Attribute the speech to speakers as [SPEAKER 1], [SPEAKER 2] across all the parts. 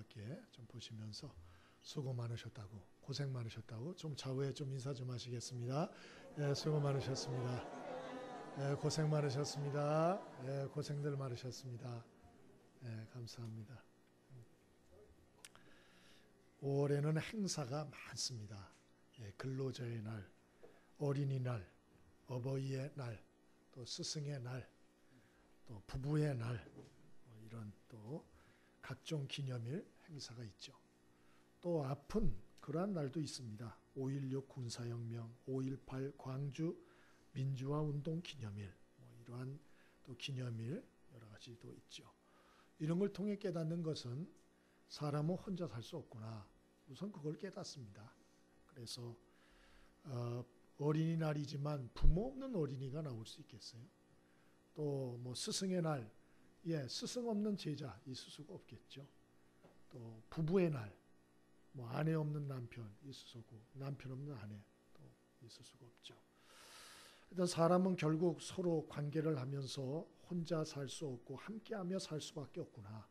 [SPEAKER 1] 밖에 좀 보시면서 수고 많으셨다고, 고생 많으셨다고 좀 좌우에 좀 인사 좀 하시겠습니다. 예, 수고 많으셨습니다. 예, 고생 많으셨습니다. 예, 고생들 많으셨습니다. 예, 감사합니다. 5월에는 행사가 많습니다. 예, 근로자의 날, 어린이날, 어버이의 날, 또 스승의 날, 또 부부의 날, 이런 또 각종 기념일 행사가 있죠. 또 아픈 그러한 날도 있습니다. 5.16 군사혁명, 5.18 광주 민주화운동 기념일, 이러한 또 기념일 여러 가지도 있죠. 이런 걸 통해 깨닫는 것은 사람은 혼자 살 수 없구나. 우선 그걸 깨닫습니다. 그래서 어린이날이지만 부모 없는 어린이가 나올 수 있겠어요? 또 뭐 스승의 날, 예, 스승 없는 제자 있을 수가 없겠죠. 또 부부의 날, 뭐 아내 없는 남편 있을 수고, 남편 없는 아내 또 있을 수가 없죠. 일단 사람은 결국 서로 관계를 하면서 혼자 살 수 없고 함께하며 살 수밖에 없구나,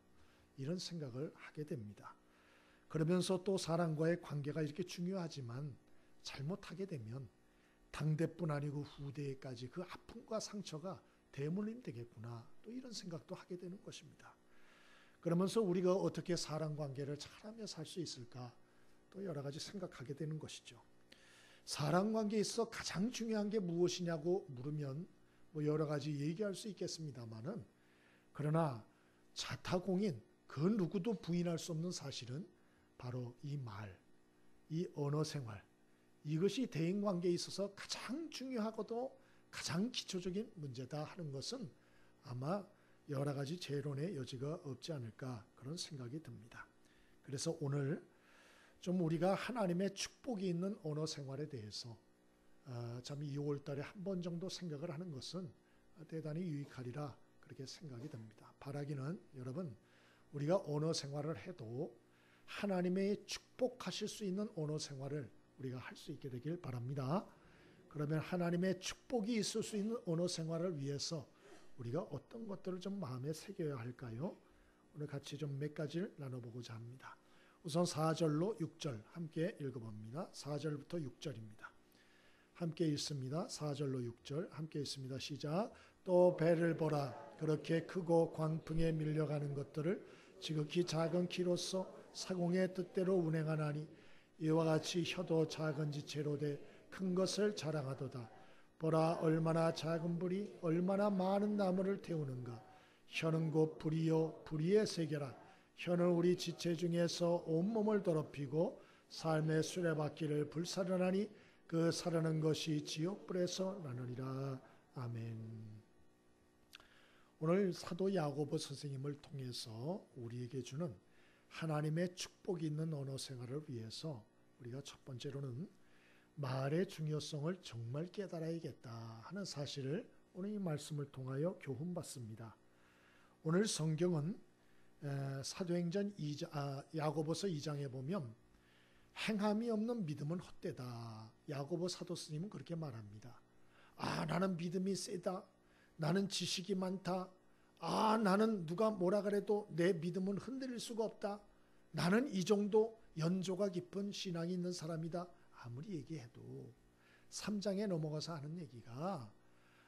[SPEAKER 1] 이런 생각을 하게 됩니다. 그러면서 또 사람과의 관계가 이렇게 중요하지만 잘못하게 되면 당대뿐 아니고 후대에까지 그 아픔과 상처가 대물림 되겠구나, 또 이런 생각도 하게 되는 것입니다. 그러면서 우리가 어떻게 사람관계를 잘하며 살 수 있을까, 또 여러 가지 생각하게 되는 것이죠. 사람관계에 있어서 가장 중요한 게 무엇이냐고 물으면 뭐 여러 가지 얘기할 수 있겠습니다만은, 그러나 자타공인 그 누구도 부인할 수 없는 사실은 바로 이 말, 이 언어 생활, 이것이 대인관계에 있어서 가장 중요하고도 가장 기초적인 문제다 하는 것은 아마 여러 가지 재론의 여지가 없지 않을까, 그런 생각이 듭니다. 그래서 오늘 좀 우리가 하나님의 축복이 있는 언어 생활에 대해서 참 2월 달에 한 번 정도 생각을 하는 것은 대단히 유익하리라, 그렇게 생각이 듭니다. 바라기는 여러분, 우리가 언어 생활을 해도 하나님의 축복하실 수 있는 언어 생활을 우리가 할 수 있게 되길 바랍니다. 그러면 하나님의 축복이 있을 수 있는 언어 생활을 위해서 우리가 어떤 것들을 좀 마음에 새겨야 할까요? 오늘 같이 좀 몇 가지를 나눠보고자 합니다. 우선 4절로 6절 함께 읽어봅니다. 4절부터 6절입니다. 함께 읽습니다. 4절로 6절 함께 읽습니다. 시작. 또 배를 보라. 그렇게 크고 광풍에 밀려가는 것들을 지극히 작은 키로서 사공의 뜻대로 운행하나니, 이와 같이 혀도 작은 지체로 돼 큰 것을 자랑하도다. 보라, 얼마나 작은 불이 얼마나 많은 나무를 태우는가. 혀는 곧 불이요 불의의 세계라. 혀는 우리 지체 중에서 온몸을 더럽히고 삶의 수레바퀴를 불사르나니, 그 사르는 것이 지옥불에서 나느니라. 아멘. 오늘 사도 야고보 선생님을 통해서 우리에게 주는 하나님의 축복이 있는 언어 생활을 위해서 우리가 첫 번째로는 말의 중요성을 정말 깨달아야겠다 하는 사실을 오늘 이 말씀을 통하여 교훈받습니다. 오늘 성경은 사도행전 야고보서 2장에 보면 행함이 없는 믿음은 헛되다. 야고보 사도 스님은 그렇게 말합니다. 나는 믿음이 세다. 나는 지식이 많다. 나는 누가 뭐라 그래도 내 믿음은 흔들릴 수가 없다. 나는 이 정도 연조가 깊은 신앙이 있는 사람이다. 아무리 얘기해도 3장에 넘어가서 하는 얘기가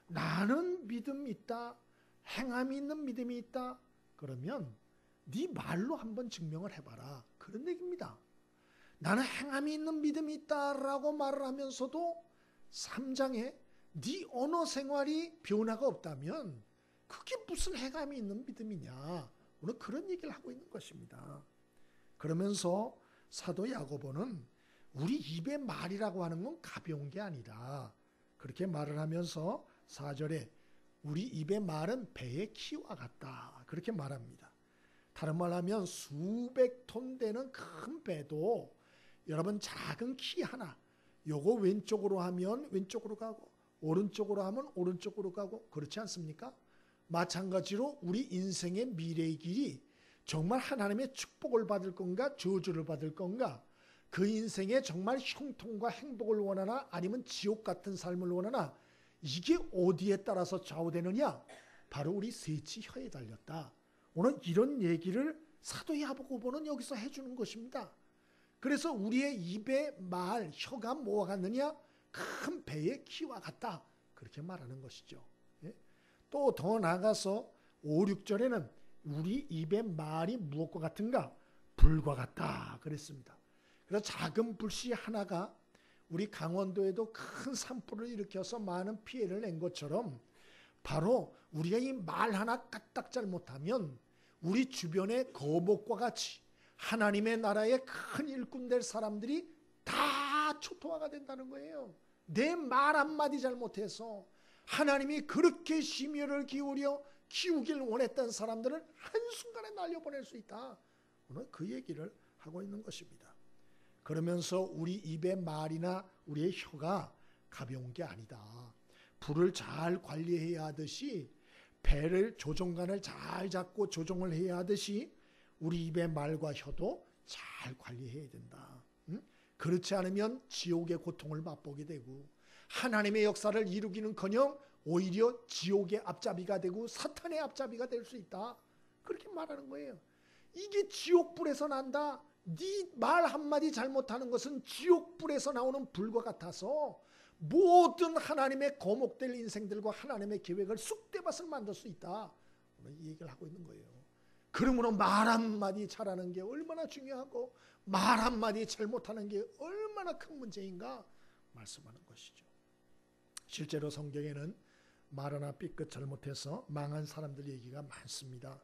[SPEAKER 1] 나는 믿음이 있다. 행함이 있는 믿음이 있다. 그러면 네 말로 한번 증명을 해봐라. 그런 얘기입니다. 나는 행함이 있는 믿음이 있다라고 말을 하면서도 3장에 네 언어 생활이 변화가 없다면 그게 무슨 행함이 있는 믿음이냐. 오늘 그런 얘기를 하고 있는 것입니다. 그러면서 사도 야고보는 우리 입의 말이라고 하는 건 가벼운 게 아니라, 그렇게 말을 하면서 4절에 우리 입의 말은 배의 키와 같다, 그렇게 말합니다. 다른 말로 하면 수백 톤 되는 큰 배도 여러분 작은 키 하나, 요거 왼쪽으로 하면 왼쪽으로 가고 오른쪽으로 하면 오른쪽으로 가고, 그렇지 않습니까? 마찬가지로 우리 인생의 미래의 길이 정말 하나님의 축복을 받을 건가 저주를 받을 건가, 그 인생에 정말 형통과 행복을 원하나 아니면 지옥 같은 삶을 원하나, 이게 어디에 따라서 좌우되느냐? 바로 우리 세치 혀에 달렸다. 오늘 이런 얘기를 사도 야고보는 여기서 해주는 것입니다. 그래서 우리의 입의 말, 혀가 뭐와 같느냐? 큰 배의 키와 같다. 그렇게 말하는 것이죠. 또 더 나아가서 5, 6절에는 우리 입의 말이 무엇과 같은가? 불과 같다 그랬습니다. 그래서 작은 불씨 하나가 우리 강원도에도 큰 산불을 일으켜서 많은 피해를 낸 것처럼 바로 우리가 이 말 하나 까딱 잘못하면 우리 주변의 거목과 같이 하나님의 나라의 큰 일꾼 될 사람들이 다 초토화가 된다는 거예요. 내 말 한마디 잘못해서 하나님이 그렇게 심혈을 기울여 키우길 원했던 사람들을 한순간에 날려보낼 수 있다. 오늘 그 얘기를 하고 있는 것입니다. 그러면서 우리 입의 말이나 우리의 혀가 가벼운 게 아니다. 불을 잘 관리해야 하듯이 배를 조종간을 잘 잡고 조종을 해야 하듯이 우리 입의 말과 혀도 잘 관리해야 된다. 그렇지 않으면 지옥의 고통을 맛보게 되고 하나님의 역사를 이루기는커녕 오히려 지옥의 앞잡이가 되고 사탄의 앞잡이가 될 수 있다. 그렇게 말하는 거예요. 이게 지옥불에서 난다. 네 말 한마디 잘못하는 것은 지옥불에서 나오는 불과 같아서 모든 하나님의 거목될 인생들과 하나님의 계획을 쑥대밭을 만들 수 있다. 오늘 이 얘기를 하고 있는 거예요. 그러므로 말 한마디 잘하는 게 얼마나 중요하고 말 한마디 잘못하는 게 얼마나 큰 문제인가 말씀하는 것이죠. 실제로 성경에는 말 하나 삐끗 잘못해서 망한 사람들 얘기가 많습니다.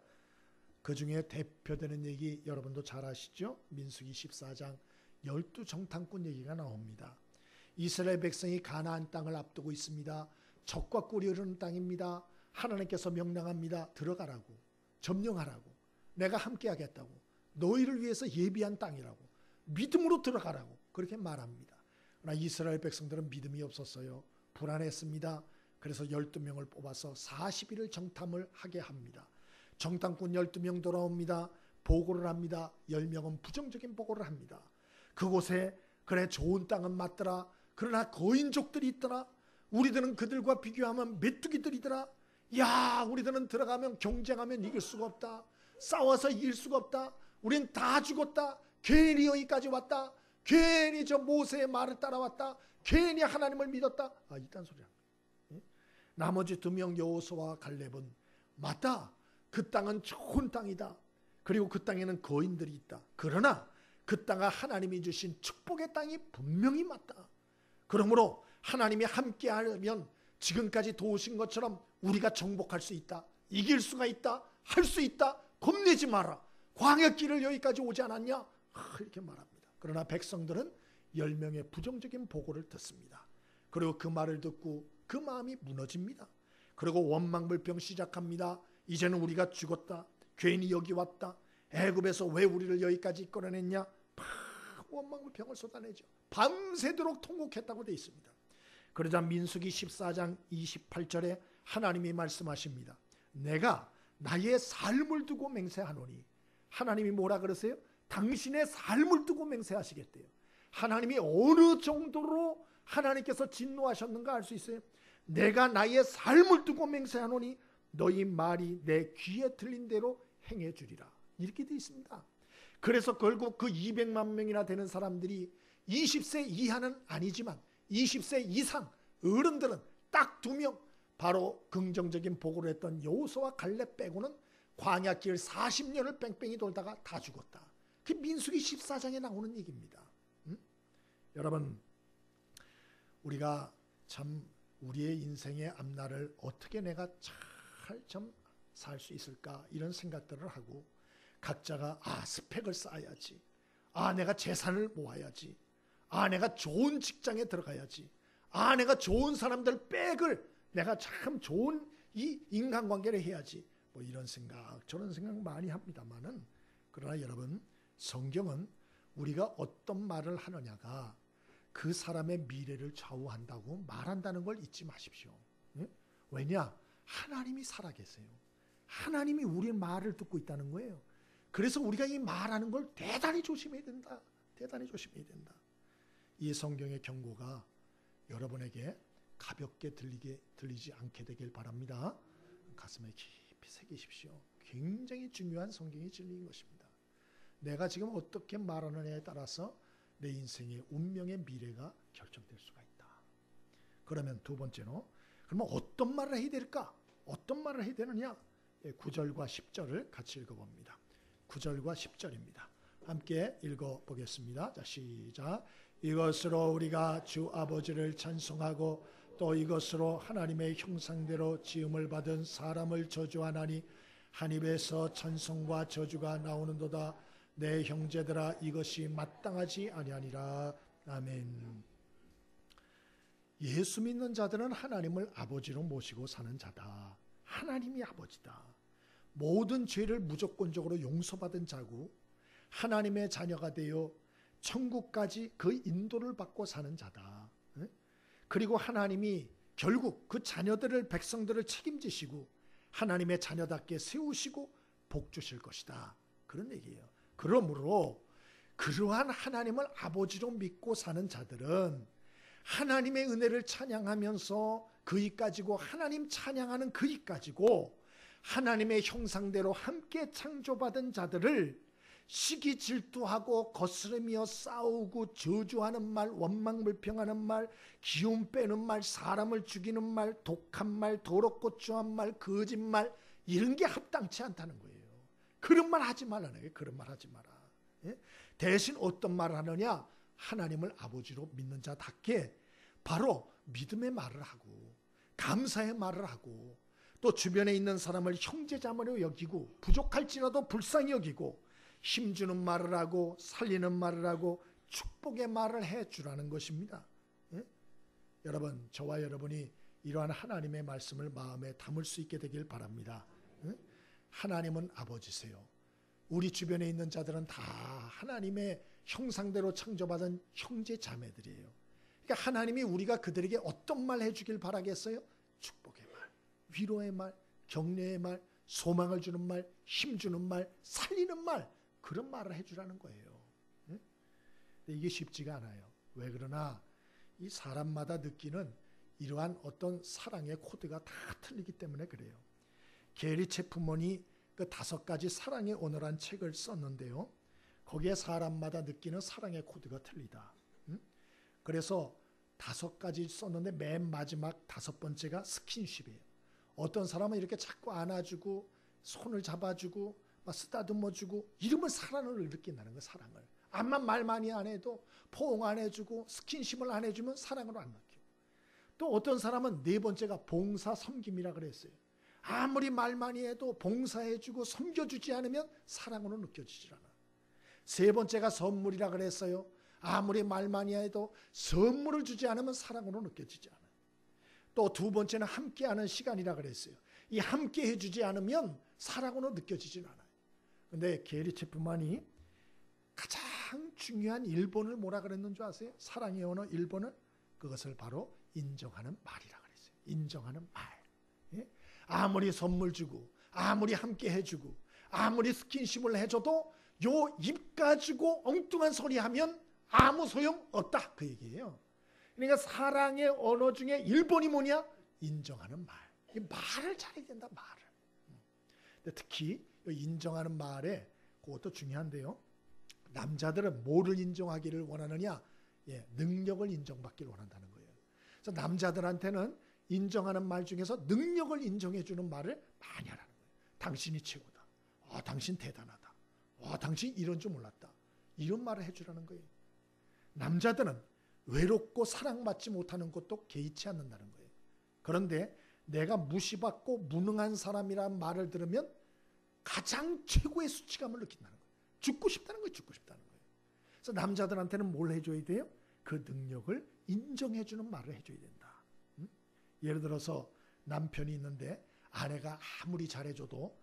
[SPEAKER 1] 그 중에 대표되는 얘기 여러분도 잘 아시죠? 민수기 14장 12정탐꾼 얘기가 나옵니다. 이스라엘 백성이 가나안 땅을 앞두고 있습니다. 적과 꿀이 흐르는 땅입니다. 하나님께서 명령합니다. 들어가라고, 점령하라고, 내가 함께 하겠다고, 너희를 위해서 예비한 땅이라고, 믿음으로 들어가라고 그렇게 말합니다. 그러나 이스라엘 백성들은 믿음이 없었어요. 불안했습니다. 그래서 12명을 뽑아서 40일을 정탐을 하게 합니다. 정탐꾼 12명 돌아옵니다. 보고를 합니다. 10명은 부정적인 보고를 합니다. 그곳에 그래 좋은 땅은 맞더라. 그러나 거인족들이 있더라. 우리들은 그들과 비교하면 메뚜기들이더라. 야, 우리들은 들어가면 경쟁하면 이길 수가 없다. 싸워서 이길 수가 없다. 우린 다 죽었다. 괜히 여기까지 왔다. 괜히 저 모세의 말을 따라왔다. 괜히 하나님을 믿었다. 이딴 소리야. 나머지 2명 여호수아와 갈렙은 맞다. 그 땅은 좋은 땅이다. 그리고 그 땅에는 거인들이 있다. 그러나 그 땅은 하나님이 주신 축복의 땅이 분명히 맞다. 그러므로 하나님이 함께하면 지금까지 도우신 것처럼 우리가 정복할 수 있다. 이길 수가 있다. 할 수 있다. 겁내지 마라. 광야길을 여기까지 오지 않았냐? 이렇게 말합니다. 그러나 백성들은 10명의 부정적인 보고를 듣습니다. 그리고 그 말을 듣고 그 마음이 무너집니다. 그리고 원망불평 시작합니다. 이제는 우리가 죽었다. 괜히 여기 왔다. 애굽에서 왜 우리를 여기까지 이끌어냈냐? 원망불평을 쏟아내죠. 밤새도록 통곡했다고 되어 있습니다. 그러자 민수기 14장 28절에 하나님이 말씀하십니다. 내가 나의 삶을 두고 맹세하노니. 하나님이 뭐라 그러세요? 당신의 삶을 두고 맹세하시겠대요. 하나님이 어느 정도로 하나님께서 진노하셨는가 알 수 있어요. 내가 나의 삶을 두고 맹세하노니 너희 말이 내 귀에 들린 대로 행해 주리라. 이렇게 되어 있습니다. 그래서 결국 그 200만 명이나 되는 사람들이 20세 이하는 아니지만 20세 이상 어른들은 딱 2명, 바로 긍정적인 보고를 했던 여호수아와 갈렙 빼고는 광야길 40년을 뺑뺑이 돌다가 다 죽었다. 그게 민수기 14장에 나오는 얘기입니다. 여러분, 우리가 참 우리의 인생의 앞날을 어떻게 내가 잘 좀 살 수 있을까 이런 생각들을 하고 각자가 스펙을 쌓아야지, 내가 재산을 모아야지, 내가 좋은 직장에 들어가야지, 내가 좋은 사람들 백을 내가 참 좋은 이 인간관계를 해야지, 뭐 이런 생각 저런 생각 많이 합니다만은, 그러나 여러분, 성경은 우리가 어떤 말을 하느냐가 그 사람의 미래를 좌우한다고 말한다는 걸 잊지 마십시오. 왜냐? 하나님이 살아계세요. 하나님이 우리의 말을 듣고 있다는 거예요. 그래서 우리가 이 말하는 걸 대단히 조심해야 된다. 대단히 조심해야 된다. 이 성경의 경고가 여러분에게 가볍게 들리지 않게 되길 바랍니다. 가슴에 깊이 새기십시오. 굉장히 중요한 성경의 진리인 것입니다. 내가 지금 어떻게 말하느냐에 따라서 내 인생의 운명의 미래가 결정될 수가 있다. 그러면 두 번째로, 그러면 어떤 말을 해야 될까? 어떤 말을 해야 되느냐? 9절과 10절을 같이 읽어봅니다. 9절과 10절입니다. 함께 읽어보겠습니다. 자, 시작. 이것으로 우리가 주 아버지를 찬송하고 또 이것으로 하나님의 형상대로 지음을 받은 사람을 저주하나니 한 입에서 찬송과 저주가 나오는도다. 내 형제들아, 이것이 마땅하지 아니하니라. 아멘. 예수 믿는 자들은 하나님을 아버지로 모시고 사는 자다. 하나님이 아버지다. 모든 죄를 무조건적으로 용서받은 자고 하나님의 자녀가 되어 천국까지 그 인도를 받고 사는 자다. 그리고 하나님이 결국 그 자녀들을, 백성들을 책임지시고 하나님의 자녀답게 세우시고 복 주실 것이다. 그런 얘기예요. 그러므로 그러한 하나님을 아버지로 믿고 사는 자들은 하나님의 은혜를 찬양하면서 그이 가지고 하나님 찬양하는 그이 가지고 하나님의 형상대로 함께 창조받은 자들을 시기 질투하고 거스르며 싸우고 저주하는 말, 원망불평하는 말, 기운 빼는 말, 사람을 죽이는 말, 독한 말, 더럽고 추한 말, 거짓말, 이런 게 합당치 않다는 거예요. 그런 말 하지 말라는 거예요. 그런 말 하지 마라. 대신 어떤 말을 하느냐? 하나님을 아버지로 믿는 자답게 바로 믿음의 말을 하고 감사의 말을 하고 또 주변에 있는 사람을 형제자매로 여기고 부족할지라도 불쌍히 여기고 힘주는 말을 하고 살리는 말을 하고 축복의 말을 해주라는 것입니다. 여러분, 저와 여러분이 이러한 하나님의 말씀을 마음에 담을 수 있게 되길 바랍니다. 하나님은 아버지세요. 우리 주변에 있는 자들은 다 하나님의 형상대로 창조받은 형제 자매들이에요. 그러니까 하나님이 우리가 그들에게 어떤 말 해주길 바라겠어요? 축복의 말, 위로의 말, 격려의 말, 소망을 주는 말, 힘주는 말, 살리는 말, 그런 말을 해주라는 거예요. 근데 이게 쉽지가 않아요. 왜 그러나 이 사람마다 느끼는 이러한 어떤 사랑의 코드가 다 틀리기 때문에 그래요. 게리 체프먼이 그 5가지 사랑의 언어란 책을 썼는데요. 거기에 사람마다 느끼는 사랑의 코드가 틀리다. 그래서 5가지 썼는데 맨 마지막 5번째가 스킨십이에요. 어떤 사람은 이렇게 자꾸 안아주고 손을 잡아주고 막 쓰다듬어주고 이러면 사랑을 느낀다는 거예요. 사랑을. 암만 말 많이 안 해도 포옹 안 해주고 스킨십을 안 해주면 사랑으로 안 느껴. 또 어떤 사람은 4번째가 봉사 섬김이라 그랬어요. 아무리 말 많이 해도 봉사해주고 섬겨주지 않으면 사랑으로 느껴지질 않아. 3번째가 선물이라 그랬어요. 아무리 말 많이 해도 선물을 주지 않으면 사랑으로 느껴지지 않아요. 또 2번째는 함께하는 시간이라 그랬어요. 이 함께 해주지 않으면 사랑으로 느껴지질 않아요. 근데 게리 체프만이 가장 중요한 1번을 뭐라 그랬는 줄 아세요? 사랑의 언어 1번을 그것을 바로 인정하는 말이라 그랬어요. 인정하는 말. 예? 아무리 선물 주고 아무리 함께 해주고 아무리 스킨십을 해줘도 요 입 가지고 엉뚱한 소리 하면 아무 소용 없다 그 얘기예요. 그러니까 사랑의 언어 중에 1번이 뭐냐? 인정하는 말. 이 말을 잘해야 된다. 말을. 근데 특히 인정하는 말에 그것도 중요한데요. 남자들은 뭐를 인정하기를 원하느냐? 능력을 인정받기를 원한다는 거예요. 그래서 남자들한테는 인정하는 말 중에서 능력을 인정해 주는 말을 많이 하라는 거예요. 당신이 최고다. 당신 대단하다. 당신 이런 줄 몰랐다. 이런 말을 해주라는 거예요. 남자들은 외롭고 사랑받지 못하는 것도 개의치 않는다는 거예요. 그런데 내가 무시받고 무능한 사람이라는 말을 들으면 가장 최고의 수치감을 느낀다는 거예요. 죽고 싶다는 거예요. 죽고 싶다는 거예요. 그래서 남자들한테는 뭘 해줘야 돼요? 그 능력을 인정해주는 말을 해줘야 된다. 예를 들어서 남편이 있는데 아내가 아무리 잘해줘도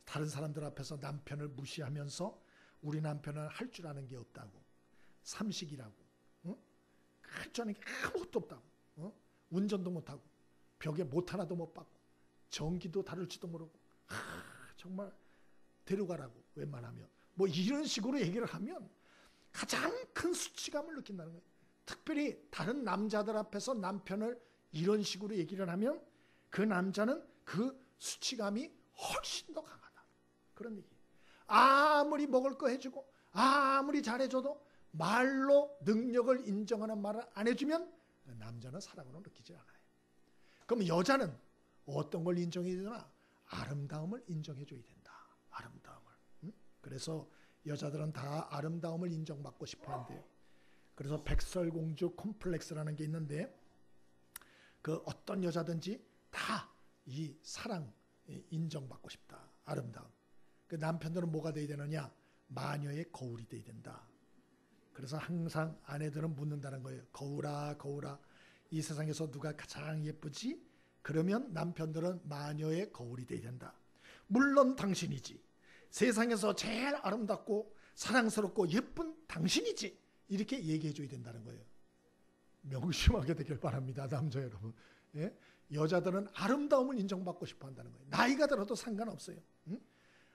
[SPEAKER 1] 다른 사람들 앞에서 남편을 무시하면서 우리 남편은 할 줄 아는 게 없다고, 삼식이라고, 할 줄 아는 게 아무것도 없다고, 운전도 못하고 벽에 못 하나도 못 받고 전기도 다룰지도 모르고 정말 데려가라고 웬만하면 뭐 이런 식으로 얘기를 하면 가장 큰 수치감을 느낀다는 거예요. 특별히 다른 남자들 앞에서 남편을 이런 식으로 얘기를 하면 그 남자는 그 수치감이 훨씬 더 강하다. 그런 얘기. 아무리 먹을 거 해주고 아무리 잘해줘도 말로 능력을 인정하는 말을 안 해주면 남자는 사랑으로 느끼지 않아요. 그럼 여자는 어떤 걸 인정해야 되나? 아름다움을 인정해줘야 된다. 아름다움을. 그래서 여자들은 다 아름다움을 인정받고 싶어 한대요. 그래서 백설공주 콤플렉스라는 게 있는데, 그 어떤 여자든지 다 이 사랑 인정받고 싶다. 아름다움. 그 남편들은 뭐가 돼야 되느냐? 마녀의 거울이 돼야 된다. 그래서 항상 아내들은 묻는다는 거예요. 거울아, 거울아, 이 세상에서 누가 가장 예쁘지? 그러면 남편들은 마녀의 거울이 돼야 된다. 물론 당신이지. 세상에서 제일 아름답고 사랑스럽고 예쁜 당신이지. 이렇게 얘기해 줘야 된다는 거예요. 명심하게 되길 바랍니다, 남자 여러분. 예? 여자들은 아름다움을 인정받고 싶어 한다는 거예요. 나이가 들어도 상관없어요. 응?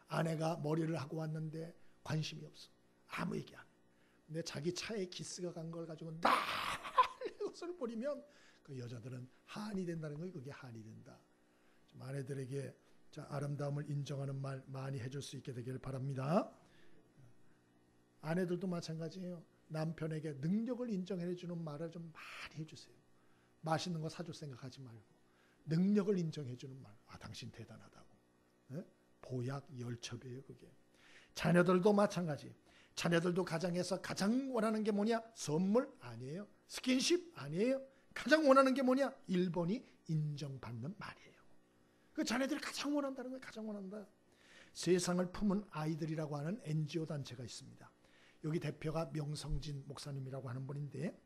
[SPEAKER 1] 아내가 머리를 하고 왔는데 관심이 없어. 아무 얘기 안 해. 근데 자기 차에 기스가 간 걸 가지고 난리 웃을 뿌리면 그 여자들은 한이 된다는 거예요. 그게 한이 된다. 좀 아내들에게 아름다움을 인정하는 말 많이 해줄 수 있게 되길 바랍니다. 아내들도 마찬가지예요. 남편에게 능력을 인정해주는 말을 좀 많이 해주세요. 맛있는 거 사줄 생각하지 말고 능력을 인정해주는 말. 아, 당신 대단하다고. 네? 보약 10첩이에요 그게. 자녀들도 마찬가지. 자녀들도 가정에서 가장 원하는 게 뭐냐? 선물 아니에요. 스킨십 아니에요. 가장 원하는 게 뭐냐? 1번이 인정받는 말이에요. 그 자녀들이 가장 원한다는 거예요. 가장 원한다. 세상을 품은 아이들이라고 하는 NGO 단체가 있습니다. 여기 대표가 명성진 목사님이라고 하는 분인데,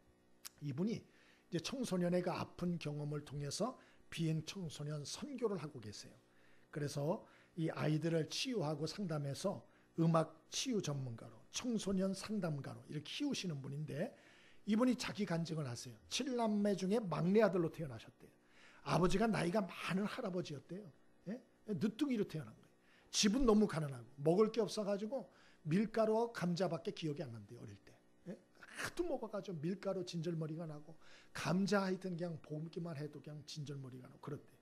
[SPEAKER 1] 이분이 이제 청소년의 그 아픈 경험을 통해서 비행 청소년 선교를 하고 계세요. 그래서 이 아이들을 치유하고 상담해서 음악 치유 전문가로, 청소년 상담가로 이렇게 키우시는 분인데, 이분이 자기 간증을 하세요. 7남매 중에 막내 아들로 태어나셨대요. 아버지가 나이가 많은 할아버지였대요. 예? 늦둥이로 태어난 거예요. 집은 너무 가난하고 먹을 게 없어가지고 밀가루와 감자밖에 기억이 안 난대요. 어릴 때. 예? 하도 먹어가지고 밀가루 진절머리가 나고 감자 하여튼 그냥 보기만 해도 그냥 진절머리가 나고 그렇대요.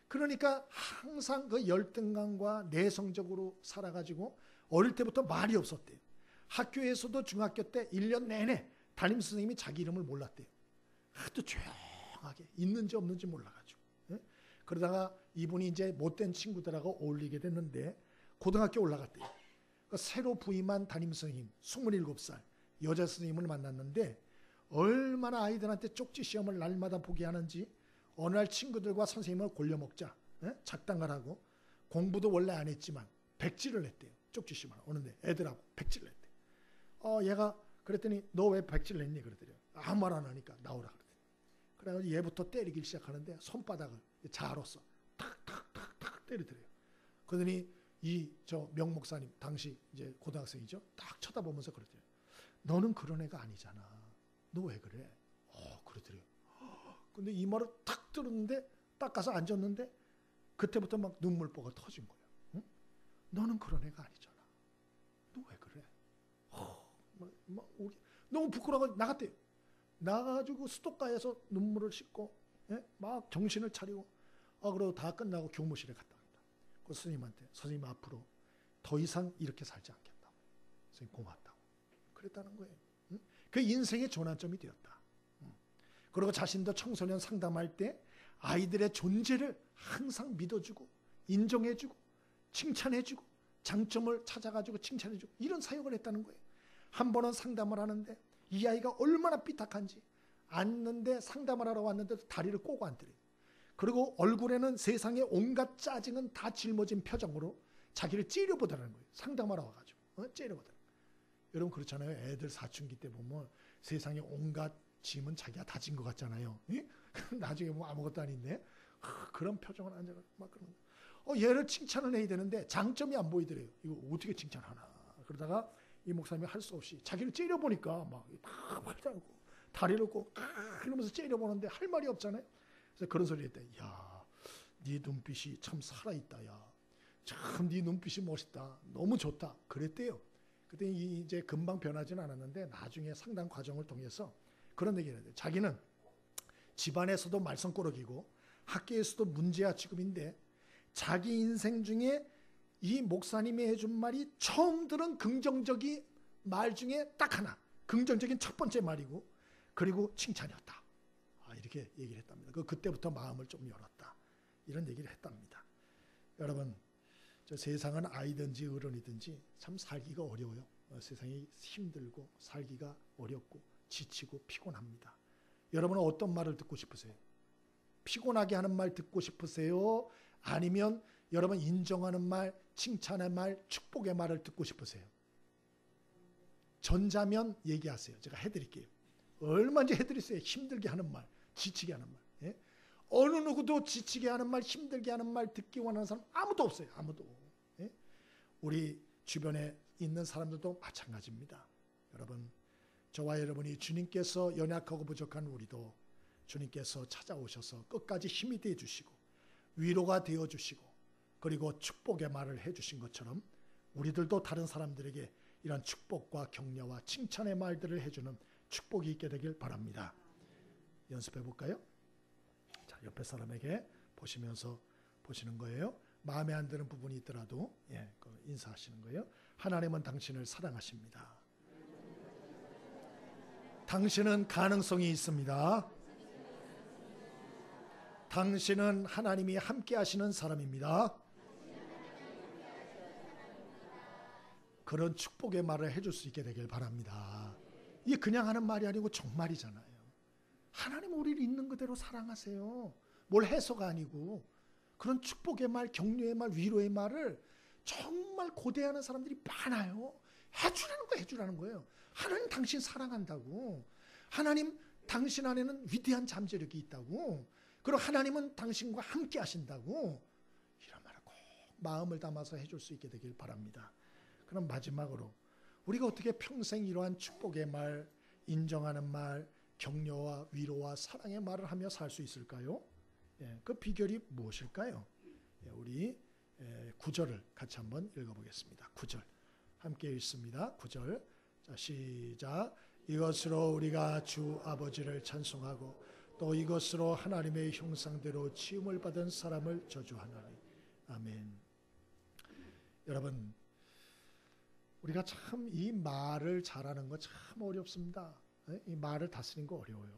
[SPEAKER 1] 그러니까 항상 그 열등감과 내성적으로 살아가지고 어릴 때부터 말이 없었대요. 학교에서도 중학교 때 1년 내내 담임선생님이 자기 이름을 몰랐대요. 하도 조용하게 있는지 없는지 몰라가지고. 예? 그러다가 이분이 이제 못된 친구들하고 어울리게 됐는데 고등학교 올라갔대요. 그러니까 새로 부임한 담임선생님 27살 여자 선생님을 만났는데 얼마나 아이들한테 쪽지 시험을 날마다 보게 하는지 어느 날 친구들과 선생님을 골려먹자. 예? 작당을 하고 공부도 원래 안 했지만 백지를 냈대요. 쪽지 시험을 오는데 애들하고 백지를 냈대요. 얘가 그랬더니 너 왜 백지를 냈니? 그러더래요. 아무 말 안 하니까 나오라 그러더래요. 그래가지고 얘부터 때리기 시작하는데 손바닥을 자로서 탁탁탁탁 때리더래요. 그러더니 저 명목사님 당시 이제 고등학생이죠. 딱 쳐다보면서 그러더래요. 너는 그런 애가 아니잖아. 너 왜 그래? 그러더래요. 근데 이 말을 탁 들었는데 딱 가서 앉았는데 그때부터 막 눈물보가 터진 거예요. 응? 너는 그런 애가 아니잖아. 너 왜 그래? 너무 부끄러워 나갔대요. 나가가지고 수도가에서 눈물을 씻고 예? 막 정신을 차리고 그러고 다 끝나고 교무실에 갔다 갑니다. 그 스님한테 선생님 앞으로 더 이상 이렇게 살지 않겠다고. 선생님 고맙다고. 그랬다는 거예요. 응? 그 인생의 전환점이 되었다. 그리고 자신도 청소년 상담할 때 아이들의 존재를 항상 믿어주고 인정해주고 칭찬해주고 장점을 찾아가지고 칭찬해주고 이런 사역을 했다는 거예요. 한 번은 상담을 하는데 이 아이가 얼마나 삐딱한지 앉는데 상담을 하러 왔는데 다리를 꼬고 앉더래요. 그리고 얼굴에는 세상의 온갖 짜증은 다 짊어진 표정으로 자기를 째려보더라는 거예요. 상담하러 와가지고 째려보더라는 거예요. 여러분 그렇잖아요. 애들 사춘기 때 보면 세상의 온갖 짐은 자기가 다 진 것 같잖아요. 나중에 뭐 아무것도 아닌데 그런 표정을 앉아서 막 그런 얘를 칭찬을 해야 되는데 장점이 안 보이더래요. 이거 어떻게 칭찬하나. 그러다가 이 목사님이 할 수 없이 자기를 째려보니까 막 화장하고 다리를 꼭 이러면서 째려보는데 할 말이 없잖아요. 그래서 그런 소리 했대. 야, 네 눈빛이 참 살아있다. 야, 참 네 눈빛이 멋있다. 너무 좋다. 그랬대요. 그때 이제 금방 변하지는 않았는데 나중에 상담 과정을 통해서 그런 얘기를 해야 돼요. 자기는 집안에서도 말썽꾸러기고 학교에서도 문제아 취급인데 자기 인생 중에 이 목사님이 해준 말이 처음 들은 긍정적인 말 중에 딱 하나, 긍정적인 첫 번째 말이고, 그리고 칭찬이었다. 이렇게 얘기를 했답니다. 그때부터 마음을 좀 열었다. 이런 얘기를 했답니다. 여러분, 저 세상은 아이든지 어른이든지 참 살기가 어려워요. 세상이 힘들고 살기가 어렵고 지치고 피곤합니다. 여러분은 어떤 말을 듣고 싶으세요? 피곤하게 하는 말 듣고 싶으세요? 아니면 여러분 인정하는 말, 칭찬의 말, 축복의 말을 듣고 싶으세요? 전자면 얘기하세요. 제가 해드릴게요. 얼마든지 해드리세요. 힘들게 하는 말, 지치게 하는 말. 예? 어느 누구도 지치게 하는 말, 힘들게 하는 말 듣기 원하는 사람 아무도 없어요. 아무도. 예? 우리 주변에 있는 사람들도 마찬가지입니다. 여러분, 저와 여러분이 주님께서 연약하고 부족한 우리도 주님께서 찾아오셔서 끝까지 힘이 되어 주시고 위로가 되어 주시고 그리고 축복의 말을 해주신 것처럼 우리들도 다른 사람들에게 이런 축복과 격려와 칭찬의 말들을 해주는 축복이 있게 되길 바랍니다. 연습해 볼까요? 자, 옆에 사람에게 보시면서 보시는 거예요. 마음에 안 드는 부분이 있더라도 인사하시는 거예요. 하나님은 당신을 사랑하십니다. 당신은 가능성이 있습니다. 당신은 하나님이 함께 하시는 사람입니다. 그런 축복의 말을 해줄 수 있게 되길 바랍니다. 이게 그냥 하는 말이 아니고 정말이잖아요. 하나님 우리를 있는 그대로 사랑하세요. 뭘 해서가 아니고 그런 축복의 말, 격려의 말, 위로의 말을 정말 고대하는 사람들이 많아요. 해주라는 거예요. 하나님 당신 사랑한다고. 하나님 당신 안에는 위대한 잠재력이 있다고. 그리고 하나님은 당신과 함께 하신다고. 이런 말을 꼭 마음을 담아서 해줄 수 있게 되길 바랍니다. 그럼 마지막으로 우리가 어떻게 평생 이러한 축복의 말, 인정하는 말, 격려와 위로와 사랑의 말을 하며 살 수 있을까요? 그 비결이 무엇일까요? 우리 9절을 같이 한번 읽어보겠습니다. 9절 함께 읽습니다. 9절 자, 시작. 이것으로 우리가 주 아버지를 찬송하고 또 이것으로 하나님의 형상대로 지음을 받은 사람을 저주하나니. 아멘. 여러분, 우리가 참 이 말을 잘하는 거 참 어렵습니다. 이 말을 다스리는 거 어려워요.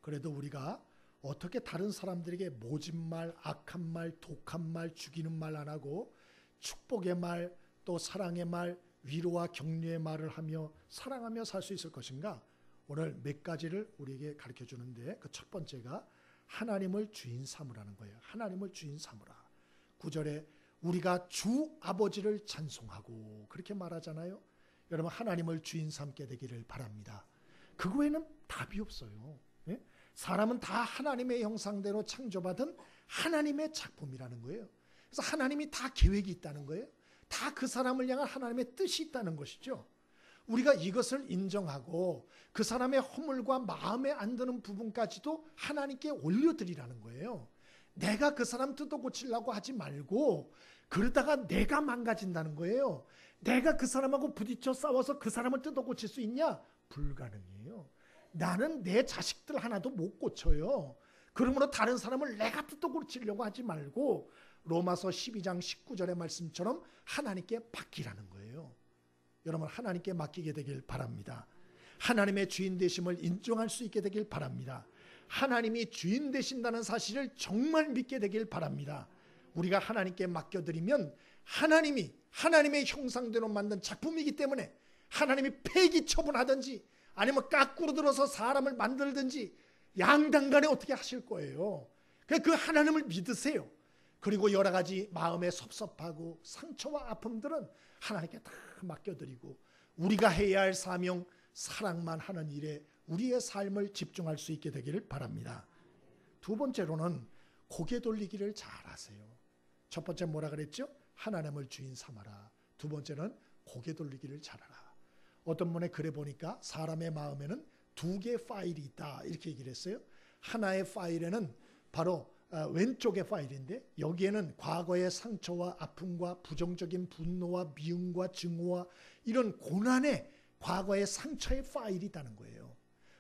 [SPEAKER 1] 그래도 우리가 어떻게 다른 사람들에게 모진 말, 악한 말, 독한 말, 죽이는 말 안 하고 축복의 말, 또 사랑의 말, 위로와 격려의 말을 하며 사랑하며 살 수 있을 것인가? 오늘 몇 가지를 우리에게 가르쳐 주는데 그 첫 번째가 하나님을 주인 삼으라는 거예요. 하나님을 주인 삼으라. 9절에 우리가 주 아버지를 찬송하고 그렇게 말하잖아요. 여러분 하나님을 주인 삼게 되기를 바랍니다. 그 외에는 답이 없어요. 예? 사람은 다 하나님의 형상대로 창조받은 하나님의 작품이라는 거예요. 그래서 하나님이 다 계획이 있다는 거예요. 다 그 사람을 향한 하나님의 뜻이 있다는 것이죠. 우리가 이것을 인정하고 그 사람의 허물과 마음에 안 드는 부분까지도 하나님께 올려드리라는 거예요. 내가 그 사람 뜯어 고치려고 하지 말고 그러다가 내가 망가진다는 거예요. 내가 그 사람하고 부딪혀 싸워서 그 사람을 뜯어 고칠 수 있냐? 불가능해요. 나는 내 자식들 하나도 못 고쳐요. 그러므로 다른 사람을 내가 뜯어 고치려고 하지 말고 로마서 12장 19절의 말씀처럼 하나님께 맡기라는 거예요. 여러분 하나님께 맡기게 되길 바랍니다. 하나님의 주인 되심을 인정할 수 있게 되길 바랍니다. 하나님이 주인 되신다는 사실을 정말 믿게 되길 바랍니다. 우리가 하나님께 맡겨드리면 하나님이 하나님의 형상대로 만든 작품이기 때문에 하나님이 폐기 처분하든지 아니면 까꾸로 들어서 사람을 만들든지 양당간에 어떻게 하실 거예요. 그 하나님을 믿으세요. 그리고 여러 가지 마음에 섭섭하고 상처와 아픔들은 하나님께 다 맡겨드리고 우리가 해야 할 사명, 사랑만 하는 일에 우리의 삶을 집중할 수 있게 되기를 바랍니다. 두 번째로는 고개 돌리기를 잘하세요. 첫 번째 뭐라 그랬죠? 하나님을 주인 삼아라. 두 번째는 고개 돌리기를 잘하라. 어떤 분의 글에 보니까 사람의 마음에는 두 개의 파일이 있다 이렇게 얘기를 했어요. 하나의 파일에는 바로 왼쪽의 파일인데 여기에는 과거의 상처와 아픔과 부정적인 분노와 미움과 증오와 이런 고난의 과거의 상처의 파일이 있다는 거예요.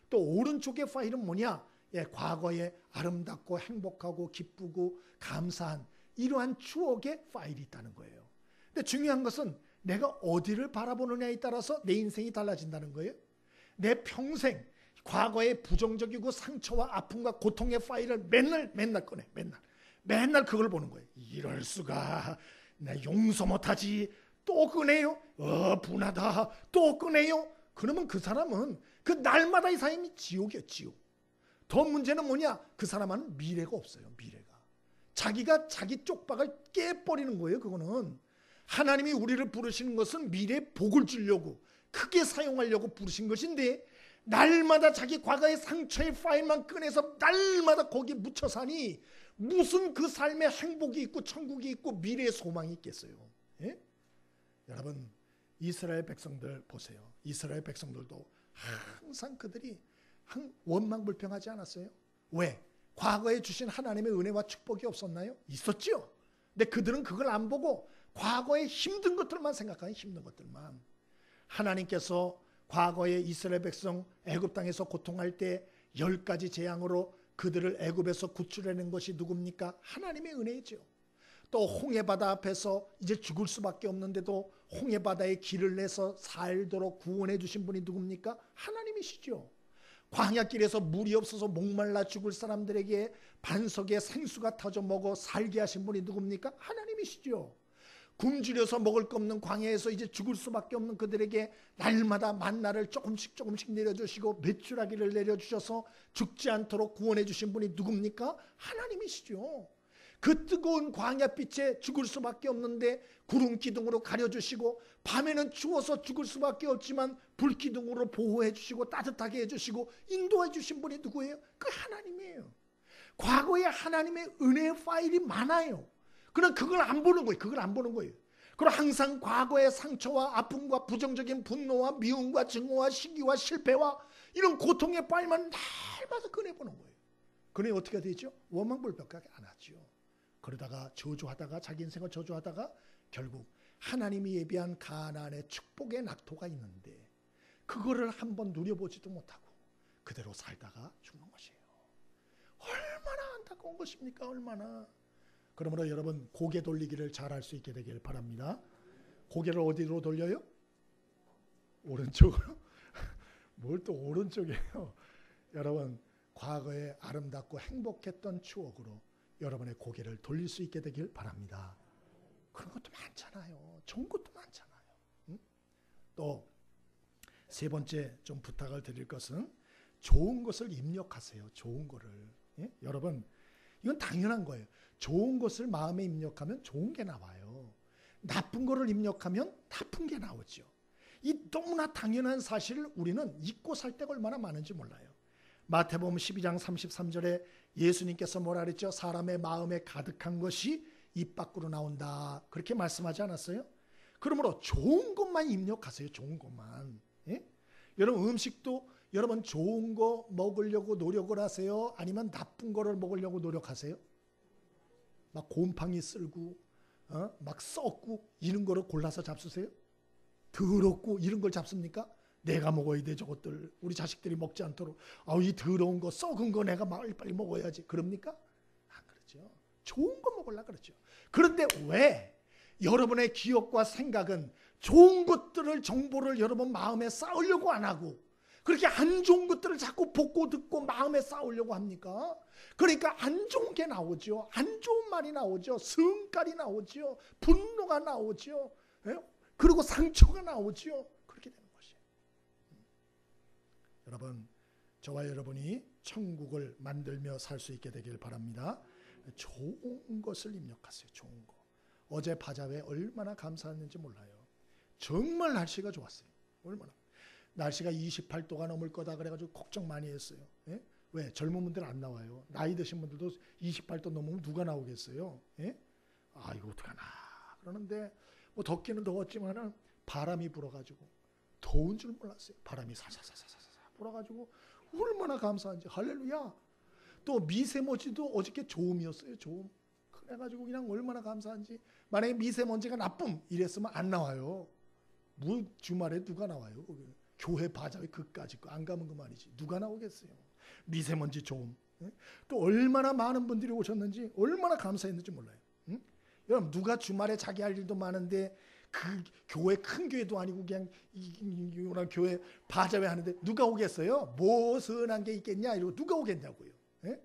[SPEAKER 1] 또 오른쪽의 파일은 뭐냐? 과거에 아름답고 행복하고 기쁘고 감사한 이러한 추억의 파일이 있다는 거예요. 근데 중요한 것은 내가 어디를 바라보느냐에 따라서 내 인생이 달라진다는 거예요. 내 평생 과거의 부정적이고 상처와 아픔과 고통의 파일을 맨날 꺼내. 맨날 그걸 보는 거예요. 이럴 수가. 나 용서 못하지. 또 꺼내요. 분하다. 또 꺼내요. 그러면 그 사람은 그 날마다의 삶이 지옥이에요. 지옥. 더 문제는 뭐냐? 그 사람은 미래가 없어요. 미래가. 자기가 자기 쪽박을 깨버리는 거예요. 그거는. 하나님이 우리를 부르시는 것은 미래에 복을 주려고 크게 사용하려고 부르신 것인데 날마다 자기 과거의 상처의 파일만 꺼내서 날마다 거기에 묻혀 사니 무슨 그 삶에 행복이 있고 천국이 있고 미래의 소망이 있겠어요. 예? 여러분 이스라엘 백성들 보세요. 이스라엘 백성들도 항상 그들이 원망불평하지 않았어요? 왜? 과거에 주신 하나님의 은혜와 축복이 없었나요? 있었죠. 근데 그들은 그걸 안 보고 과거의 힘든 것들만 생각하는 힘든 것들만. 하나님께서 과거에 이스라엘 백성 애굽 땅에서 고통할 때 10가지 재앙으로 그들을 애굽에서 구출해낸 것이 누굽니까? 하나님의 은혜이죠. 또 홍해바다 앞에서 이제 죽을 수밖에 없는데도 홍해바다에 길을 내서 살도록 구원해 주신 분이 누굽니까? 하나님이시죠. 광야길에서 물이 없어서 목말라 죽을 사람들에게 반석에 생수가 터져 먹어 살게 하신 분이 누굽니까? 하나님이시죠. 굶주려서 먹을 거 없는 광야에서 이제 죽을 수밖에 없는 그들에게 날마다 만나를 조금씩 내려주시고 메추라기를 내려주셔서 죽지 않도록 구원해 주신 분이 누굽니까? 하나님이시죠. 그 뜨거운 광야빛에 죽을 수밖에 없는데 구름 기둥으로 가려주시고 밤에는 추워서 죽을 수밖에 없지만 불 기둥으로 보호해 주시고 따뜻하게 해주시고 인도해 주신 분이 누구예요? 그 하나님이에요. 과거에 하나님의 은혜의 파일이 많아요. 그럼 그걸 안 보는 거예요. 그걸 안 보는 거예요. 그리고 항상 과거의 상처와 아픔과 부정적인 분노와 미움과 증오와 시기와 실패와 이런 고통의 파일만 날마다 꺼내보는 거예요. 그래 어떻게 되죠? 원망불평하게 안 하죠. 그러다가 저주하다가 자기 인생을 저주하다가 결국 하나님이 예비한 가나안의 축복의 낙토가 있는데 그거를 한번 누려보지도 못하고 그대로 살다가 죽는 것이에요. 얼마나 안타까운 것입니까? 얼마나. 그러므로 여러분 고개 돌리기를 잘할 수 있게 되길 바랍니다. 고개를 어디로 돌려요? 오른쪽으로? 뭘 또 오른쪽이에요? 여러분 과거에 아름답고 행복했던 추억으로 여러분의 고개를 돌릴 수 있게 되길 바랍니다. 그런 것도 많잖아요. 좋은 것도 많잖아요. 응? 또 세 번째 좀 부탁을 드릴 것은 좋은 것을 입력하세요. 좋은 거를. 예? 여러분 이건 당연한 거예요. 좋은 것을 마음에 입력하면 좋은 게 나와요. 나쁜 거를 입력하면 나쁜 게 나오죠. 이 너무나 당연한 사실을 우리는 잊고 살 때가 얼마나 많은지 몰라요. 마태복음 12장 33절에 예수님께서 뭐라 그랬죠? 사람의 마음에 가득한 것이 입 밖으로 나온다. 그렇게 말씀하지 않았어요? 그러므로 좋은 것만 입력하세요. 좋은 것만. 예? 여러분 음식도 여러분 좋은 거 먹으려고 노력을 하세요? 아니면 나쁜 거를 먹으려고 노력하세요? 막 곰팡이 쓸고 막 썩고 이런 거를 골라서 잡수세요? 더럽고 이런 걸 잡습니까? 내가 먹어야 돼 저것들. 우리 자식들이 먹지 않도록. 이 더러운 거 썩은 거 내가 빨리 먹어야지. 그럽니까? 안 그렇죠. 좋은 거 먹으려고 그렇죠. 그런데 왜 여러분의 기억과 생각은 좋은 것들을 정보를 여러분 마음에 쌓으려고 안 하고 그렇게 안 좋은 것들을 자꾸 보고 듣고 마음에 쌓으려고 합니까? 그러니까 안 좋은 게 나오죠. 안 좋은 말이 나오죠. 성깔이 나오죠. 분노가 나오죠. 그리고 상처가 나오죠. 그렇게 되는 것이에요. 여러분, 저와 여러분이 천국을 만들며 살 수 있게 되길 바랍니다. 좋은 것을 입력하세요. 좋은 거. 어제 바자회 얼마나 감사했는지 몰라요. 정말 날씨가 좋았어요. 얼마나. 날씨가 28도가 넘을 거다 그래가지고 걱정 많이 했어요. 예? 왜? 젊은 분들 안 나와요. 나이 드신 분들도 28도 넘으면 누가 나오겠어요? 예? 이거 어떡하나. 그러는데 뭐 덥기는 더웠지만은 바람이 불어가지고 더운 줄 몰랐어요. 바람이 사사사사사 불어가지고 얼마나 감사한지. 할렐루야. 또 미세먼지도 어저께 좋음이었어요. 좋음. 그래가지고 그냥 얼마나 감사한지. 만약에 미세먼지가 나쁨 이랬으면 안 나와요. 뭐 주말에 누가 나와요? 교회 바자회 그까짓 거 안 가면 그 말이지. 누가 나오겠어요? 미세먼지 좋음. 또 얼마나 많은 분들이 오셨는지 얼마나 감사했는지 몰라요. 여러분 누가 주말에 자기 할 일도 많은데 그 교회 큰 교회도 아니고 그냥 이런 교회 바자회 하는데 누가 오겠어요? 뭐 선한 게 있겠냐 이러고 누가 오겠냐고요. 예?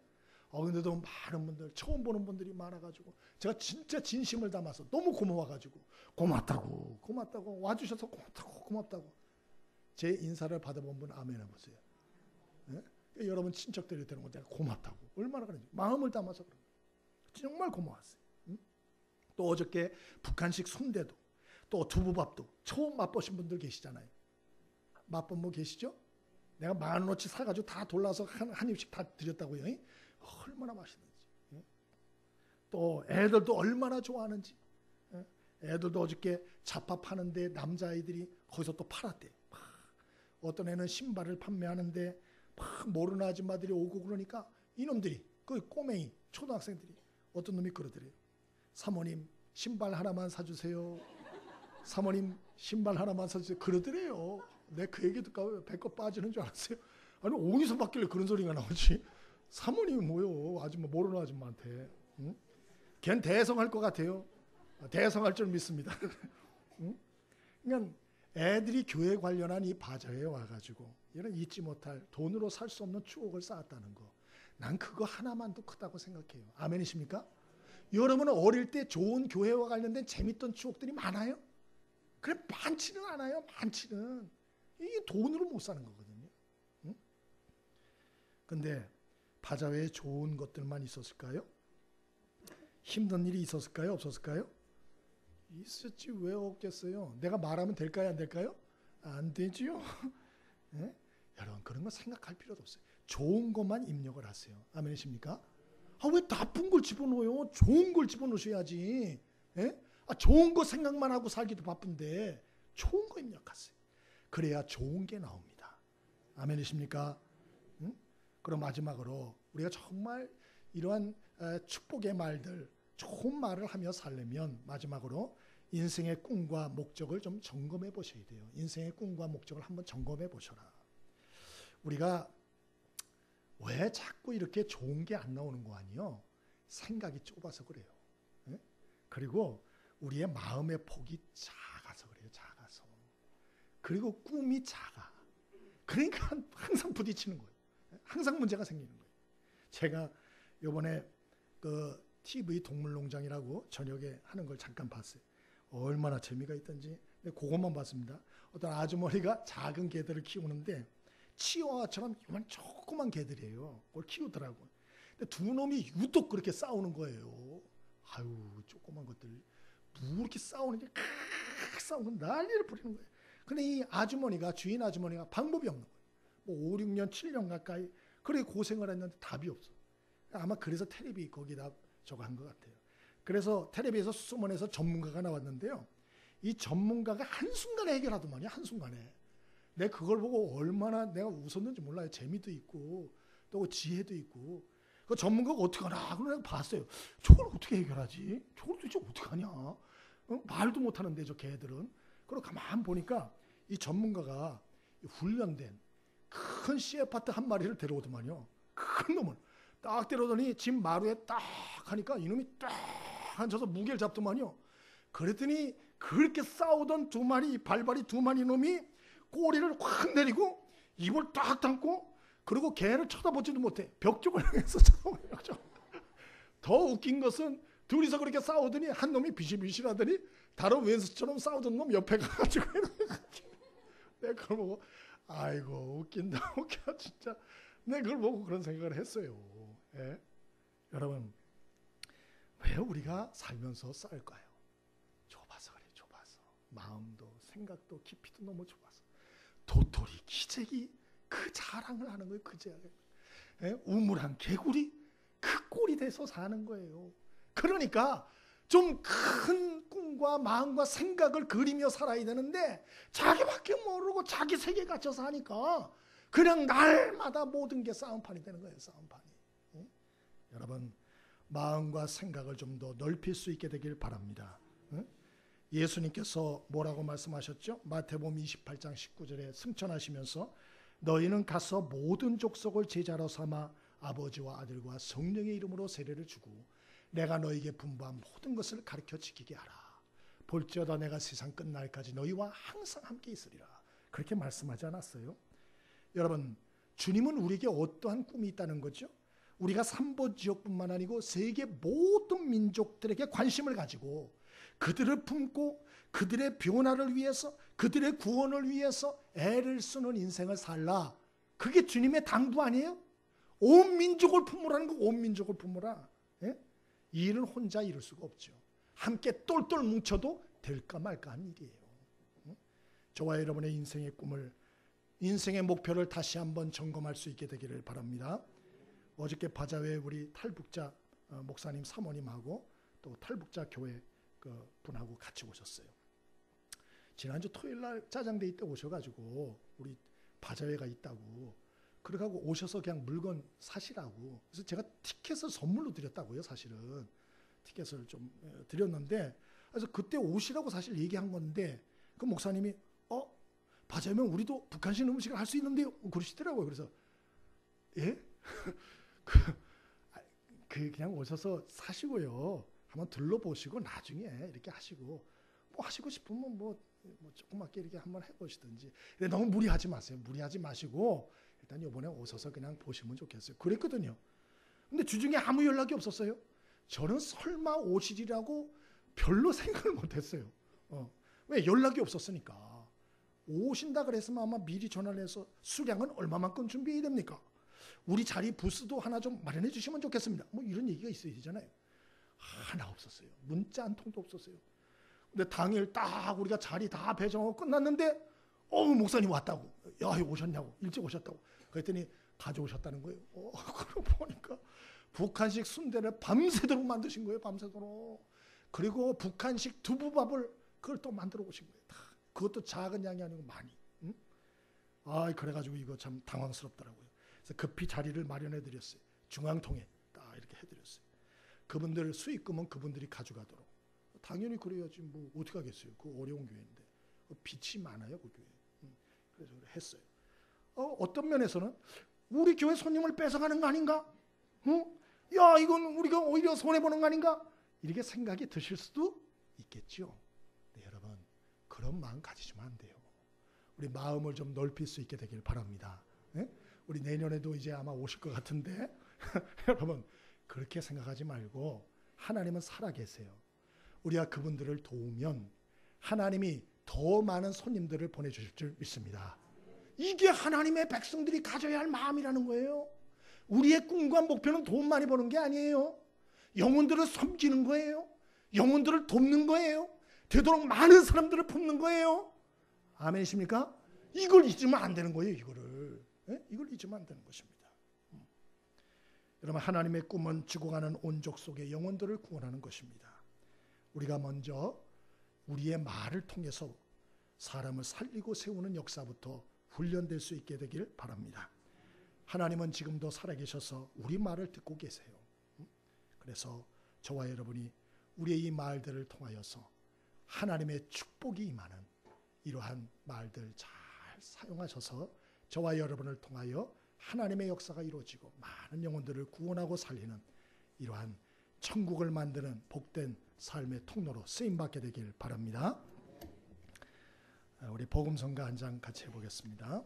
[SPEAKER 1] 근데도 많은 분들 처음 보는 분들이 많아가지고 제가 진짜 진심을 담아서 너무 고마워가지고 고맙다고 와주셔서 고맙다고 제 인사를 받아본 분 아멘 해보세요. 예? 여러분 친척들이 되는 거 내가 고맙다고 얼마나 그런지 마음을 담아서 그런 거예요. 정말 고마웠어요. 또 어저께 북한식 순대도 또 두부밥도 처음 맛보신 분들 계시잖아요. 맛본 분 계시죠? 내가 10,000원어치 사가지고 다 돌라서 한 입씩 다 드렸다고요. 얼마나 맛있는지. 또 애들도 얼마나 좋아하는지. 애들도 어저께 잡밥 하는데 남자아이들이 거기서 또 팔았대. 어떤 애는 신발을 판매하는데 막 모르는 아줌마들이 오고 그러니까 이놈들이 그 꼬맹이 초등학생들이 어떤 놈이 그러더래요. 사모님 신발 하나만 사주세요. 사모님 신발 하나만 사주세요. 그러더래요. 내가 그 얘기 듣고 배꼽 빠지는 줄 알았어요. 아니 어디서 받길래 그런 소리가 나오지? 사모님이 뭐요? 아줌마 모르는 아줌마한테. 응? 걘 대성할 것 같아요. 대성할 줄 믿습니다. 응? 그러니까 애들이 교회 관련한 이 바자회에 와가지고 이런 잊지 못할 돈으로 살 수 없는 추억을 쌓았다는 거. 난 그거 하나만도 크다고 생각해요. 아멘이십니까? 여러분은 어릴 때 좋은 교회와 관련된 재밌던 추억들이 많아요? 그래 많지는 않아요. 많지는. 이게 돈으로 못 사는 거거든요. 응? 근데 바자회에 좋은 것들만 있었을까요? 힘든 일이 있었을까요? 없었을까요? 있었지 왜 없겠어요? 내가 말하면 될까요? 안 될까요? 안 되지요. 네? 여러분 그런 거 생각할 필요도 없어요. 좋은 것만 입력을 하세요. 아멘이십니까? 왜 나쁜 걸 집어넣어요? 좋은 걸 집어넣으셔야지. 예? 좋은 거 생각만 하고 살기도 바쁜데 좋은 거 입력하세요. 그래야 좋은 게 나옵니다. 아멘이십니까? 응? 그럼 마지막으로 우리가 정말 이러한 축복의 말들, 좋은 말을 하며 살려면 마지막으로 인생의 꿈과 목적을 좀 점검해 보셔야 돼요. 인생의 꿈과 목적을 한번 점검해 보셔라. 우리가 왜 자꾸 이렇게 좋은 게 안 나오는 거 아니요? 생각이 좁아서 그래요. 네? 그리고 우리의 마음의 폭이 작아서 그래요. 작아서. 그리고 꿈이 작아. 그러니까 항상 부딪히는 거예요. 항상 문제가 생기는 거예요. 제가 이번에 그 TV 동물농장이라고 저녁에 하는 걸 잠깐 봤어요. 얼마나 재미가 있던지. 근데 그것만 봤습니다. 어떤 아주머니가 작은 개들을 키우는데 치와와처럼 이만 조그만 개들이에요. 그걸 키우더라고요. 근데 두 놈이 유독 그렇게 싸우는 거예요. 아유 조그만 것들 뭐 이렇게 싸우는지 싸우고 난리를 부리는 거예요. 근데 이 아주머니가 주인 아주머니가 방법이 없는 거예요. 뭐 5, 6년, 7년 가까이 그렇게 고생을 했는데 답이 없어. 아마 그래서 텔레비 거기다 저거 한 것 같아요. 그래서 텔레비에서 수소문에서 전문가가 나왔는데요. 이 전문가가 한순간에 해결하더만요. 한순간에. 내가 그걸 보고 얼마나 내가 웃었는지 몰라요. 재미도 있고 또 지혜도 있고. 그 전문가가 어떻게 하나 그걸 내가 봤어요. 저걸 어떻게 해결하지? 저걸 도대체 어떻게 하냐? 말도 못하는데 저 개들은. 그리고 가만 보니까 이 전문가가 훈련된 큰 시애파트 한 마리를 데려오더만요. 큰 놈을. 딱 데려오더니 집 마루에 딱 하니까 이놈이 딱 앉아서 무게를 잡더만요. 그랬더니 그렇게 싸우던 두 마리 발발이 두 마리 놈이 꼬리를 확 내리고 입을 딱 닫고 그리고 개를 쳐다보지도 못해. 벽 쪽을 향해서 쳐다보죠. 더 웃긴 것은 둘이서 그렇게 싸우더니 한 놈이 비실비실하더니 다른 왼수처럼 싸우던 놈 옆에 가가지고 내가 그걸 보고 아이고 웃긴다 웃겨 진짜. 내가 그걸 보고 그런 생각을 했어요. 예? 여러분 왜 우리가 살면서 싸울까요? 좁아서 그래. 좁아서. 마음도 생각도 깊이도 너무 좁아서. 도토리 기재기 그 자랑을 하는 거예요. 그 자랑. 예? 우물한 개구리 그 꼴이 돼서 사는 거예요. 그러니까 좀 큰 꿈과 마음과 생각을 그리며 살아야 되는데 자기밖에 모르고 자기 세계에 갇혀 사니까 그냥 날마다 모든 게 싸움판이 되는 거예요. 싸움판이. 예? 여러분 마음과 생각을 좀 더 넓힐 수 있게 되길 바랍니다. 예? 예수님께서 뭐라고 말씀하셨죠? 마태복음 28장 19절에 승천하시면서 너희는 가서 모든 족속을 제자로 삼아 아버지와 아들과 성령의 이름으로 세례를 주고 내가 너희에게 분부한 모든 것을 가르쳐 지키게 하라. 볼지어다 내가 세상 끝날까지 너희와 항상 함께 있으리라. 그렇게 말씀하지 않았어요? 여러분, 주님은 우리에게 어떠한 꿈이 있다는 거죠? 우리가 삼보 지역뿐만 아니고 세계 모든 민족들에게 관심을 가지고 그들을 품고 그들의 변화를 위해서, 그들의 구원을 위해서 애를 쓰는 인생을 살라. 그게 주님의 당부 아니에요? 온 민족을 품으라는 거, 온 민족을 품으라. 예? 이 일을 혼자 이룰 수가 없죠. 함께 똘똘 뭉쳐도 될까 말까 한 일이에요. 저와 여러분의 인생의 꿈을, 인생의 목표를 다시 한번 점검할 수 있게 되기를 바랍니다. 어저께 바자회에 우리 탈북자 목사님 사모님하고 또 탈북자 교회 그 분하고 같이 오셨어요. 지난주 토요일날 짜장데이 때 오셔가지고 우리 바자회가 있다고 그러고 오셔서 그냥 물건 사시라고, 그래서 제가 티켓을 선물로 드렸다고요. 사실은 티켓을 좀 드렸는데, 그래서 그때 오시라고 사실 얘기한 건데 그 목사님이 바자회면 우리도 북한식 음식을 할 수 있는데요 그러시더라고요. 그래서 예? 그냥 오셔서 사시고요, 한번 둘러보시고 나중에 이렇게 하시고, 뭐 하시고 싶으면 뭐 조그맣게 이렇게 한번 해보시든지. 근데 너무 무리하지 마세요. 무리하지 마시고 일단 이번에 오셔서 그냥 보시면 좋겠어요. 그랬거든요. 근데 주중에 아무 연락이 없었어요. 저는 설마 오시리라고 별로 생각을 못했어요. 왜? 연락이 없었으니까. 오신다 그랬으면 아마 미리 전화를 해서 수량은 얼마만큼 준비해야 됩니까? 우리 자리 부스도 하나 좀 마련해 주시면 좋겠습니다. 뭐 이런 얘기가 있어야 되잖아요. 하나 없었어요. 문자 한 통도 없었어요. 근데 당일 딱 우리가 자리 다 배정하고 끝났는데 목사님 왔다고. 야, 오셨냐고. 일찍 오셨다고. 그랬더니 가져오셨다는 거예요. 그러고 보니까 북한식 순대를 밤새도록 만드신 거예요. 밤새도록. 그리고 북한식 두부밥을 그걸 또 만들어 오신 거예요. 다. 그것도 작은 양이 아니고 많이. 응? 그래가지고 이거 참 당황스럽더라고요. 그래서 급히 자리를 마련해 드렸어요. 중앙통에 딱 이렇게 해드렸어요. 그분들 수익금은 그분들이 가져가도록. 당연히 그래야지 뭐 어떻게 하겠어요. 그 어려운 교회인데. 빛이 많아요 그 교회. 그래서 했어요. 어떤 면에서는 우리 교회 손님을 뺏어가는 거 아닌가? 야, 이건 우리가 오히려 손해보는 거 아닌가? 이렇게 생각이 드실 수도 있겠죠. 네, 여러분, 그런 마음 가지시면 안 돼요. 우리 마음을 좀 넓힐 수 있게 되길 바랍니다. 네? 우리 내년에도 이제 아마 오실 것 같은데 여러분, 그렇게 생각하지 말고 하나님은 살아계세요. 우리가 그분들을 도우면 하나님이 더 많은 손님들을 보내주실 줄 믿습니다. 이게 하나님의 백성들이 가져야 할 마음이라는 거예요. 우리의 꿈과 목표는 돈 많이 버는 게 아니에요. 영혼들을 섬기는 거예요. 영혼들을 돕는 거예요. 되도록 많은 사람들을 품는 거예요. 아멘이십니까? 이걸 잊으면 안 되는 거예요. 이걸 잊으면 안 되는 것입니다. 여러분, 하나님의 꿈은 죽어가는 온족 속의 영혼들을 구원하는 것입니다. 우리가 먼저 우리의 말을 통해서 사람을 살리고 세우는 역사부터 훈련될 수 있게 되길 바랍니다. 하나님은 지금도 살아계셔서 우리 말을 듣고 계세요. 그래서 저와 여러분이 우리의 이 말들을 통하여서 하나님의 축복이 임하는 이러한 말들 잘 사용하셔서 저와 여러분을 통하여 하나님의 역사가 이루어지고 많은 영혼들을 구원하고 살리는 이러한 천국을 만드는 복된 삶의 통로로 쓰임받게 되길 바랍니다. 우리 복음성가 한 장 같이 해보겠습니다.